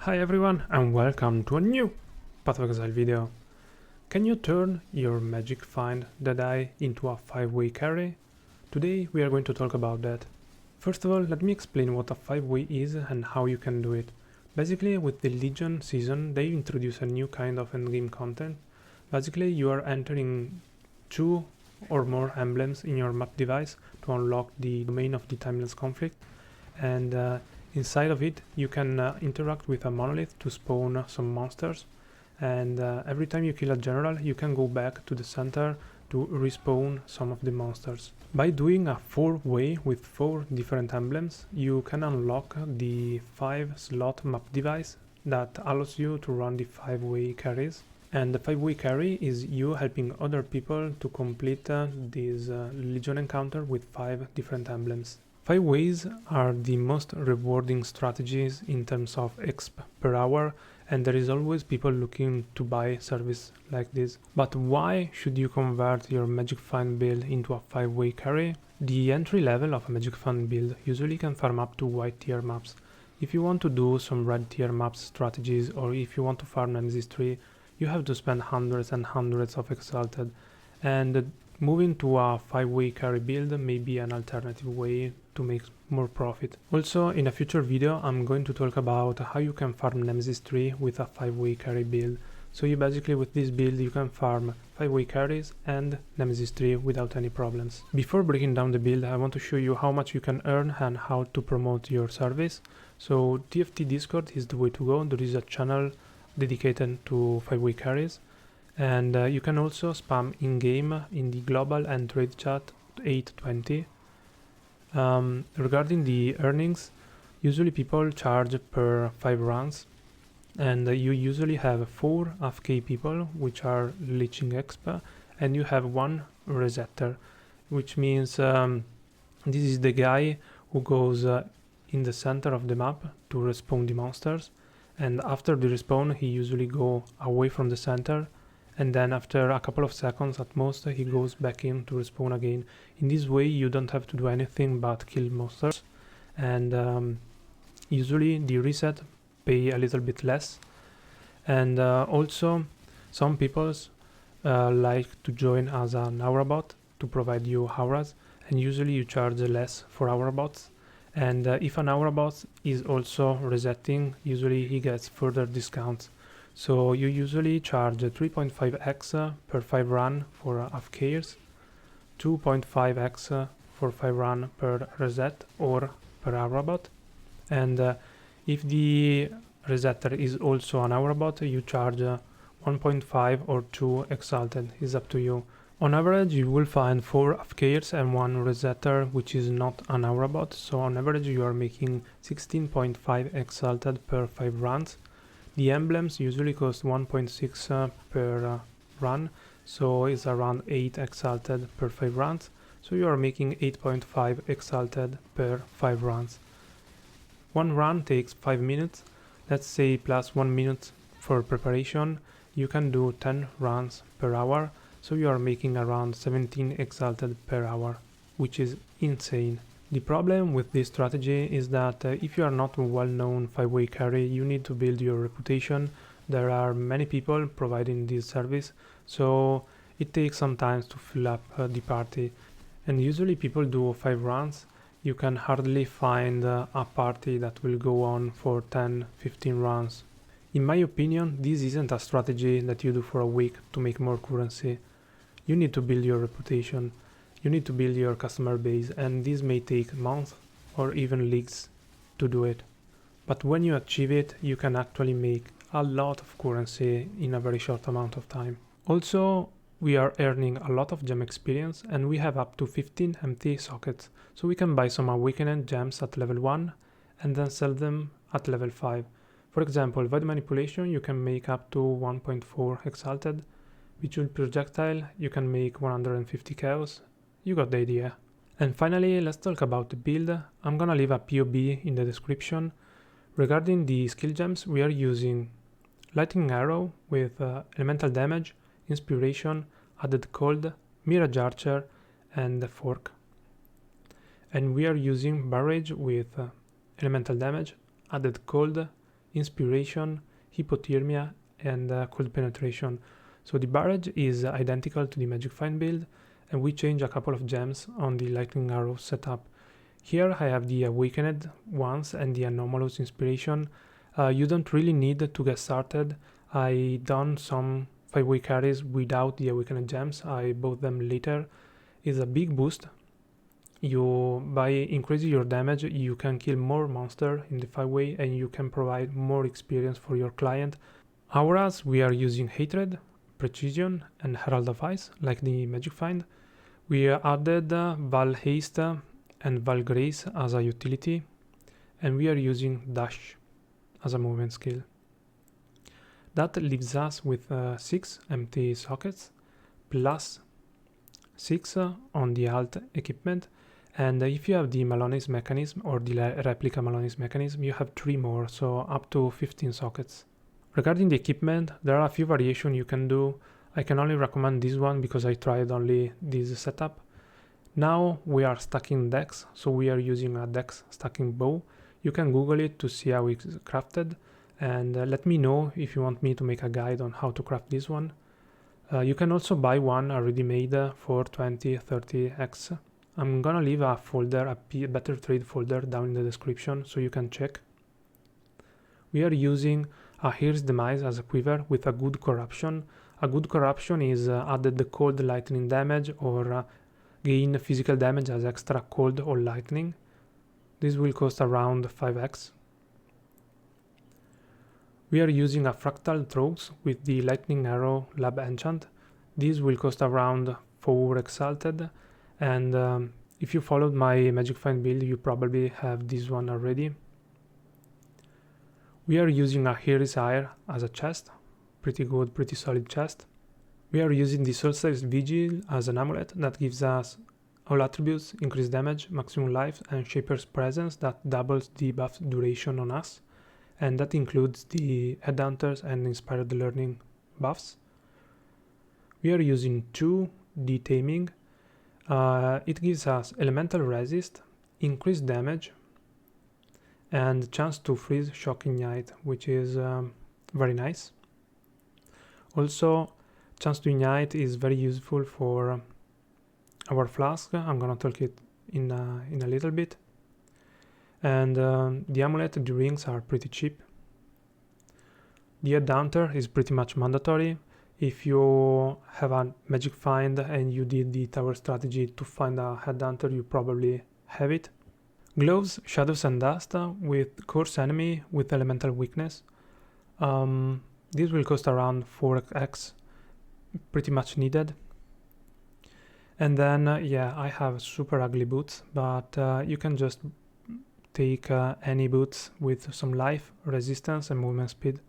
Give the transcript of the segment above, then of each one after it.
Hi everyone and welcome to a new Path of Exile video. Can you turn your magic find Deadeye into a 5-way carry? Today we are going to talk about that. First of all, let me explain what a 5-way is and how you can do it. Basically, with the Legion season they introduce a new kind of endgame content. Basically you are entering 2 or more emblems in your map device to unlock the domain of the timeless conflict, and inside of it you can interact with a monolith to spawn some monsters, and every time you kill a general you can go back to the center to respawn some of the monsters. By doing a 4-way with 4 different emblems you can unlock the 5-slot map device that allows you to run the 5-way carries. And the 5-way carry is you helping other people to complete this Legion encounter with 5 different emblems. 5 ways are the most rewarding strategies in terms of exp per hour, and there is always people looking to buy service like this. But why should you convert your Magic Find build into a 5-way carry? The entry level of a Magic Find build usually can farm up to white tier maps. If you want to do some red tier maps strategies, or if you want to farm Nemesis 3, you have to spend hundreds and hundreds of Exalted, and moving to a 5-way carry build may be an alternative way to make more profit. Also, in a future video I'm going to talk about how you can farm Nemesis 3 with a 5-way carry build. So you basically, with this build you can farm 5-way carries and Nemesis 3 without any problems. Before breaking down the build, I want to show you how much you can earn and how to promote your service. So TFT Discord is the way to go. There is a channel dedicated to 5-way carries, and you can also spam in-game in the global and trade chat 820. Regarding the earnings, usually people charge per 5 runs, and you usually have 4 AFK people, which are leeching exp, and you have 1 resetter, which means this is the guy who goes in the center of the map to respawn the monsters, and after the respawn he usually go away from the center, and then after a couple of seconds at most he goes back in to respawn again. In this way you don't have to do anything but kill monsters, and usually the reset pay a little bit less. And also some people like to join as an aura bot to provide you auras, and usually you charge less for aura bots. And if an aura bot is also resetting, usually he gets further discounts. So you usually charge 3.5x per 5 run for AFKers, 2.5x for 5 run per reset or per aura bot, and if the resetter is also an aura bot you charge 1.5 or 2 exalted, is up to you. On average you will find 4 AFKers and 1 resetter which is not an aura bot, so on average you are making 16.5 exalted per 5 runs. The emblems usually cost 1.6 per run, so it's around 8 exalted per 5 runs, so you are making 8.5 exalted per 5 runs. One run takes 5 minutes, let's say plus 1 minute for preparation. You can do 10 runs per hour, so you are making around 17 exalted per hour, which is insane. The problem with this strategy is that if you are not a well-known 5-way carry, you need to build your reputation. There are many people providing this service, so it takes some time to fill up the party. And usually people do 5 runs. You can hardly find a party that will go on for 10-15 runs. In my opinion, this isn't a strategy that you do for a week to make more currency. You need to build your reputation. You need to build your customer base, and this may take months or even leagues to do it. But when you achieve it, you can actually make a lot of currency in a very short amount of time. Also, we are earning a lot of gem experience, and we have up to 15 empty sockets, so we can buy some awakened gems at level 1 and then sell them at level 5. For example, void manipulation you can make up to 1.4 exalted. Visual projectile you can make 150 chaos. You got the idea. And finally, let's talk about the build. I'm gonna leave a POB in the description. Regarding the skill gems, we are using Lightning Arrow with elemental damage, inspiration, added cold, Mirage Archer, and Fork. And we are using Barrage with elemental damage, added cold, inspiration, hypothermia, and cold penetration. So the barrage is identical to the Magic Find build, and we change a couple of gems on the Lightning Arrow setup. Here I have the Awakened ones and the Anomalous Inspiration. You don't really need to get started. I done some 5-way carries without the Awakened gems. I bought them later. It's a big boost. By increasing your damage, you can kill more monsters in the 5-way and you can provide more experience for your client. Auras, we are using Hatred, Precision, and Herald of Ice, like the Magic Find. We added Val Haste and Val Grace as a utility, and we are using Dash as a movement skill. That leaves us with 6 empty sockets, plus 6 on the alt equipment, and if you have the Maloney's mechanism or the replica Maloney's mechanism, you have 3 more, so up to 15 sockets. Regarding the equipment, there are a few variations you can do. I can only recommend this one because I tried only this setup. Now we are stacking decks, so we are using a dex stacking bow. You can Google it to see how it's crafted, and let me know if you want me to make a guide on how to craft this one. You can also buy one already made for 20-30x. I'm gonna leave a folder, a better trade folder down in the description so you can check. We are using a Here's Demise as a quiver with a good corruption. A good corruption is added the cold lightning damage or gain physical damage as extra cold or lightning. This will cost around 5x. We are using a Fractal Throws with the Lightning Arrow Lab Enchant. This will cost around 4 Exalted, and if you followed my Magic Find build, you probably have this one already. We are using a Here's Ire as a chest, pretty good, pretty solid chest. We are using the Solstice Vigil as an amulet that gives us all attributes, increased damage, maximum life, and Shaper's Presence that doubles the buff duration on us. And that includes the Headhunters and Inspired Learning buffs. We are using 2 Detaming. It gives us Elemental Resist, increased damage, and chance to freeze Shock Ignite, which is very nice. Also, chance to ignite is very useful for our flask. I'm gonna talk it in a little bit. And the amulet, the rings are pretty cheap. The Headhunter is pretty much mandatory. If you have a Magic Find and you did the tower strategy to find a Headhunter, you probably have it. Gloves, Shadows and Dust with Course Enemy with Elemental Weakness. This will cost around 4x, pretty much needed. And then, yeah, I have super ugly boots, but you can just take any boots with some life, resistance, and movement speed.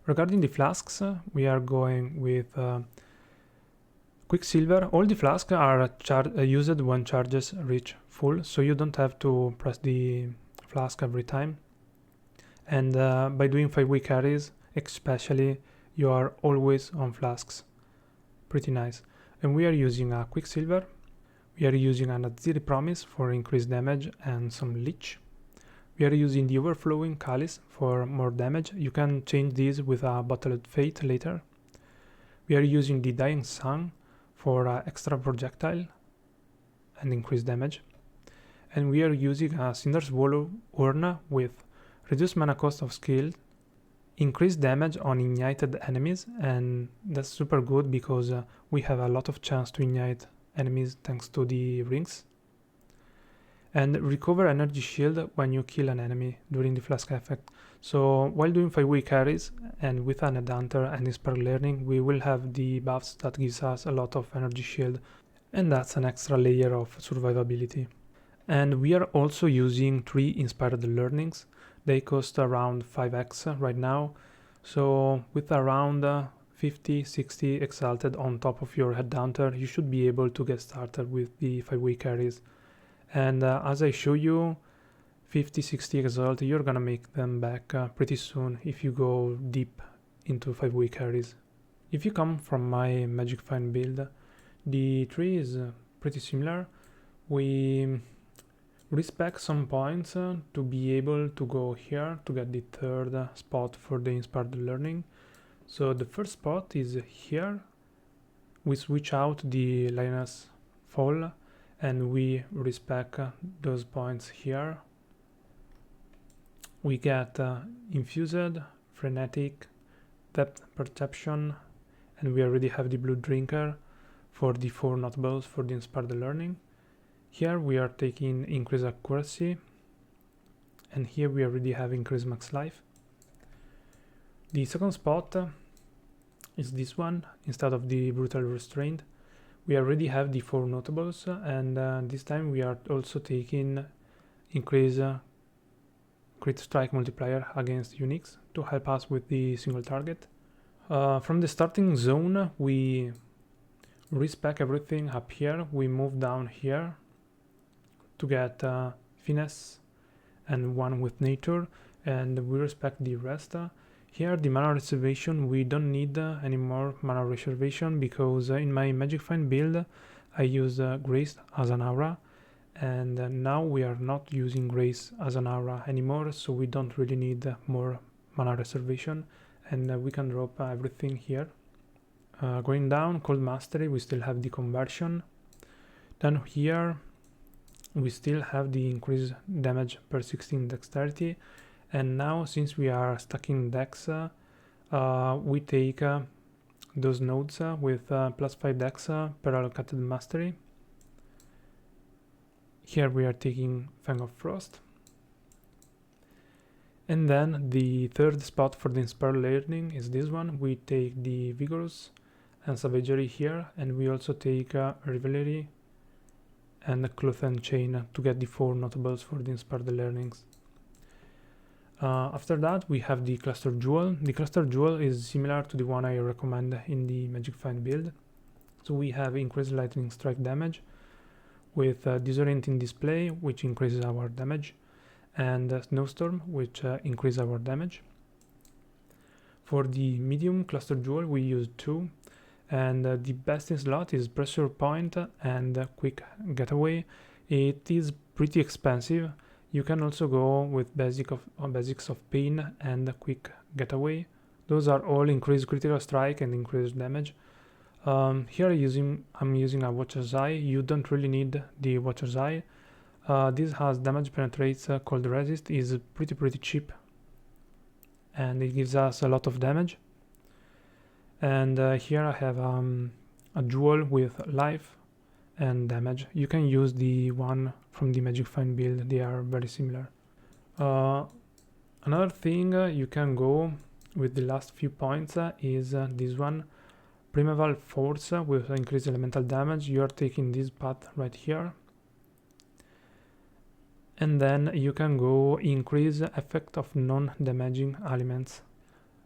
Regarding the flasks, we are going with Quicksilver. All the flasks are used when charges reach full, so you don't have to press the flask every time. And by doing 5-way carries, especially, you are always on flasks. Pretty nice. And we are using a Quicksilver. We are using an Aziri Promise for increased damage and some Leech. We are using the Overflowing Chalice for more damage. You can change these with a Bottled Fate later. We are using the Dying Sun for extra projectile and increased damage. And we are using a Cinder's Wallow Urna with reduced mana cost of skill, increased damage on ignited enemies, and that's super good because we have a lot of chance to ignite enemies thanks to the rings. And recover energy shield when you kill an enemy during the flask effect. So while doing 5-way carries and with an Headhunter and Inspired Learning, we will have the buffs that gives us a lot of energy shield, and that's an extra layer of survivability. And we are also using 3 Inspired Learnings. They cost around 5x right now, so with around 50-60 Exalted on top of your Headhunter, you should be able to get started with the 5-way carries. And as I show you, 50-60 Exalt, you're gonna make them back pretty soon if you go deep into 5-way carries. If you come from my Magic Find build, the tree is pretty similar. We respec some points to be able to go here to get the third spot for the inspired learning. So the first spot is here. We switch out the Linus fall and we respec those points here. We get infused, frenetic, depth perception, and we already have the blue drinker for the 4 notables for the inspired learning. Here we are taking increased accuracy, and here we already have increased max life. The second spot is this one. Instead of the brutal restraint, we already have the 4 notables, and this time we are also taking increased crit strike multiplier against uniques to help us with the single target. From the starting zone, we respec everything up here. We move down here to get finesse and one with nature, and we respect the rest. Here the mana reservation, we don't need any more mana reservation because in my Magic Find build I use Grace as an aura, and now we are not using Grace as an aura anymore, so we don't really need more mana reservation, and we can drop everything here. Going down, Cold Mastery, we still have the conversion. Then here we still have the increased damage per 16 dexterity, and now since we are stacking dex, we take those nodes with plus 5 dex per allocated mastery. Here we are taking Fang of Frost. And then the third spot for the inspired learning is this one. We take the Vigorous and Savagery here, and we also take Revelry and Cloth and Chain to get the 4 notables for the inspired learnings. After that we have the Cluster Jewel. The Cluster Jewel is similar to the one I recommend in the Magic Find build. So we have increased lightning strike damage with Disorienting Display, which increases our damage, and Snowstorm, which increases our damage. For the medium Cluster Jewel we use 2, and the best in slot is Pressure Point and Quick Getaway. It is pretty expensive. You can also go with Basics of Pain and Quick Getaway. Those are all increased critical strike and increased damage. Here I'm using a Watcher's Eye. You don't really need the Watcher's Eye. This has damage penetrates cold resist, is pretty cheap, and it gives us a lot of damage. And here I have a jewel with life and damage. You can use the one from the Magic Find build, they are very similar. Another thing you can go with the last few points is this one, Primeval Force with increased elemental damage. You are taking this path right here, and then you can go increase effect of non-damaging elements.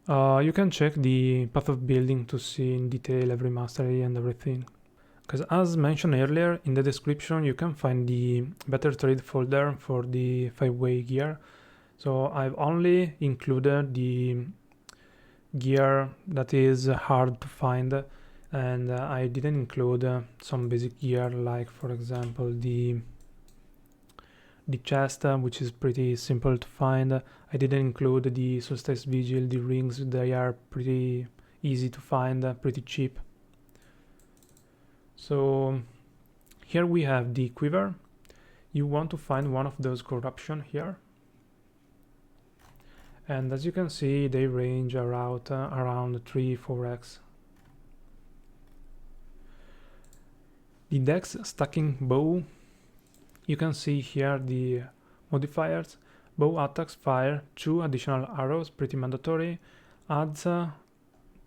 You can check the path of building to see in detail every mastery and everything. Because as mentioned earlier, in the description you can find the better trade folder for the 5-way gear. So I've only included the gear that is hard to find, and I didn't include some basic gear, like for example the chest, which is pretty simple to find. I didn't include the Solstice Vigil, the rings. They are pretty easy to find, pretty cheap. So here we have the quiver. You want to find one of those corruption here, and as you can see they range around 3-4x. The dex stacking bow, you can see here the modifiers. Bow attacks fire 2 additional arrows, pretty mandatory. Adds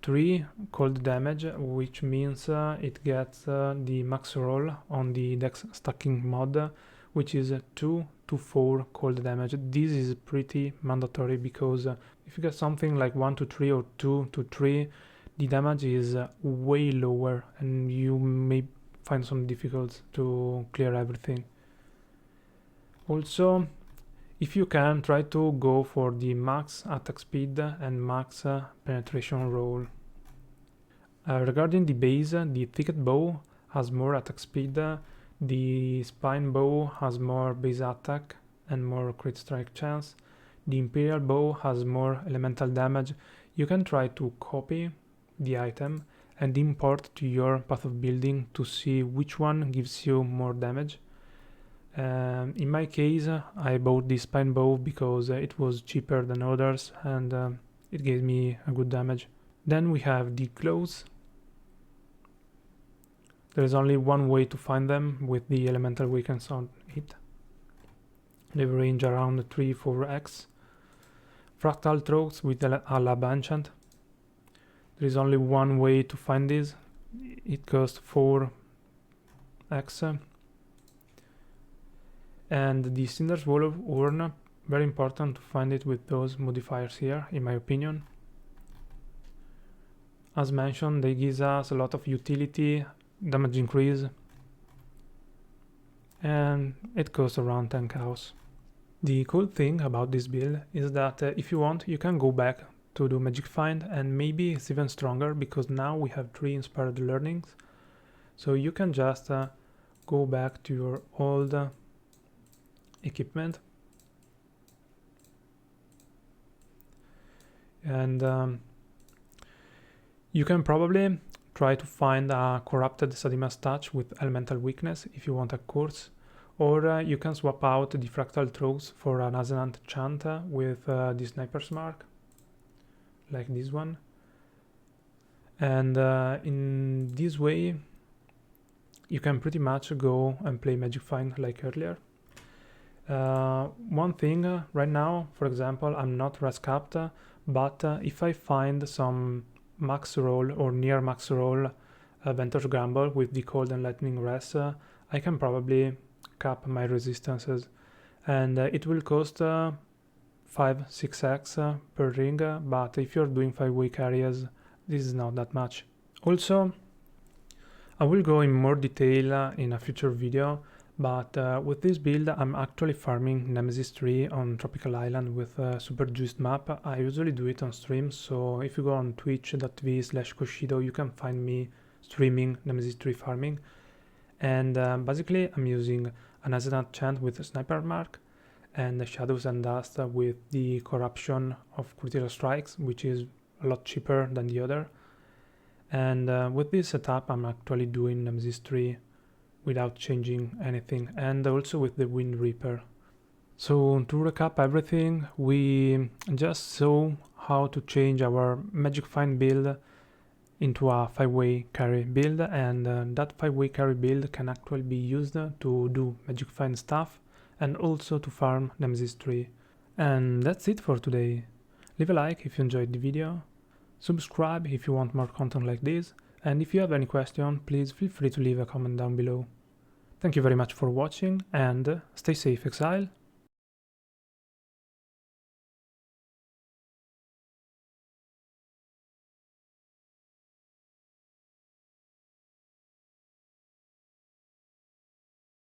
3 cold damage, which means it gets the max roll on the dex stacking mod, which is 2 to 4 cold damage. This is pretty mandatory because if you get something like 1 to 3 or 2 to 3, the damage is way lower and you may find some difficult to clear everything. Also, if you can, try to go for the max attack speed and max penetration roll. Regarding the base, the thicket bow has more attack speed. The spine bow has more base attack and more crit strike chance. The imperial bow has more elemental damage. You can try to copy the item and import to your path of building to see which one gives you more damage. In my case, I bought the spine bow because it was cheaper than others and it gave me a good damage. Then we have the claws. There is only one way to find them with the elemental weakness on it. They range around 3-4x. Fractal throats with a lab enchant. There is only one way to find this. It costs 4x. And the Cinder's Wall of Urn, very important to find it with those modifiers here, in my opinion. As mentioned, they give us a lot of utility, damage increase, and it costs around 10 cows. The cool thing about this build is that if you want, you can go back to do magic find, and maybe it's even stronger because now we have 3 inspired learnings. So you can just go back to your old equipment and you can probably try to find a corrupted Sadima's Touch with elemental weakness if you want a course, or you can swap out the fractal throws for an Ascendant Chant with the Sniper's Mark, like this one. And in this way you can pretty much go and play magic find like earlier. One thing right now, for example, I'm not res capped, but if I find some max roll or near max roll Ventor's Gamble with the Cold and Lightning res, I can probably cap my resistances, and it will cost 5-6x per ring, but if you're doing 5-way carriers, this is not that much. Also, I will go in more detail in a future video, but with this build I'm actually farming Nemesis 3 on Tropical Island with a super juiced map. I usually do it on stream, so if you go on twitch.tv/Koshido you can find me streaming Nemesis 3 farming. And basically I'm using an Ascendant Chant with a Sniper Mark and the Shadows and Dust with the Corruption of Critical Strikes, which is a lot cheaper than the other. And with this setup I'm actually doing Nemesis 3 without changing anything, and also with the Wind Reaper. So to recap everything, we just saw how to change our Magic Find build into a 5-way carry build, and that 5-way carry build can actually be used to do Magic Find stuff and also to farm Nemesis 3. And that's it for today. Leave a like if you enjoyed the video, subscribe if you want more content like this, and if you have any question, please feel free to leave a comment down below. Thank you very much for watching, and stay safe, Exile.